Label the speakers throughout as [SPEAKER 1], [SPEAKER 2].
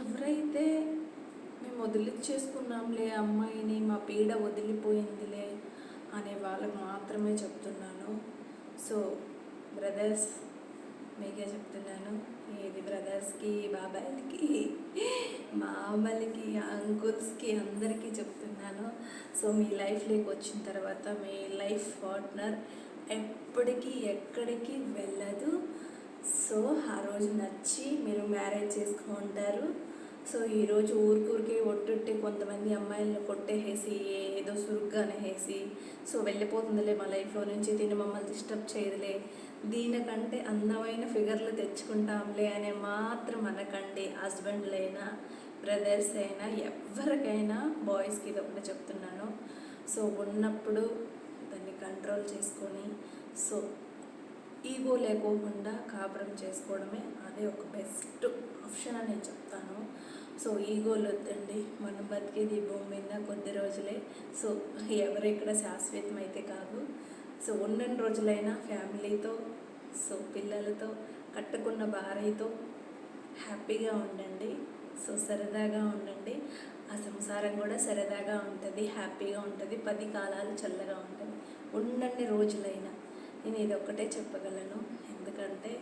[SPEAKER 1] ఎవరైతే మేము వదిలిచ్చేసుకున్నాంలే అమ్మాయిని, మా పీడ వదిలిపోయిందిలే అనే వాళ్ళకు మాత్రమే చెప్తున్నాను. సో బ్రదర్స్, మీకే చెప్తున్నాను, ఇది బ్రదర్స్కి, బాబాయ్లకి, మామలకి, అంకుల్స్కి, అందరికీ చెప్తున్నాను. సో మీ లైఫ్లోకి వచ్చిన తర్వాత మీ లైఫ్ పార్ట్నర్ ఎప్పటికీ ఎక్కడికి వెళ్ళదు. సో ఆ రోజు నచ్చి మీరు మ్యారేజ్ చేసుకుంటారు. సో ఈరోజు ఊరికే ఒట్టుట్టే కొంతమంది అమ్మాయిలను కొట్టేసి ఏదో సురుగ్గా అనేసి సో వెళ్ళిపోతుందిలే మా లైఫ్లో నుంచి, దీన్ని మమ్మల్ని డిస్టర్బ్ చేయదులే, దీనికంటే అందమైన ఫిగర్లు తెచ్చుకుంటాంలే అనే మాత్రం అనకండి. హస్బెండ్లైనా బ్రదర్స్ అయినా ఎవరికైనా బాయ్స్కి ఇది ఒకటి చెప్తున్నాను. సో ఉన్నప్పుడు దాన్ని కంట్రోల్ చేసుకొని సో ఈగో లేకోకుండా కాపురం చేసుకోవడమే అదే ఒక బెస్ట్ ఆప్షన్ అని నేను చెప్తాను. సో ఈగోలు వద్దండి, మనం బతికేది భూమి మీద కొద్ది రోజులే. సో ఎవరు ఇక్కడ శాశ్వతం అయితే కాదు. సో ఉన్న రోజులైనా ఫ్యామిలీతో, సో పిల్లలతో, కట్టుకున్న భార్యతో హ్యాపీగా ఉండండి. సో సరదాగా ఉండండి. ఆ సంసారం కూడా సరదాగా ఉంటుంది, హ్యాపీగా ఉంటుంది, 10 కాలాలు చల్లగా ఉంటుంది. ఉన్నన్ని రోజులైనా నేను ఇది ఒక్కటే చెప్పగలను. ఎందుకంటే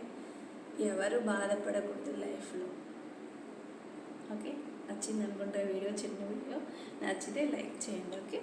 [SPEAKER 1] ఎవరు బాధపడకూడదు లైఫ్లో. ఓకే, నచ్చింది అనుకుంటా వీడియో, చిన్న వీడియో. నచ్చితే లైక్ చేయండి. ఓకే.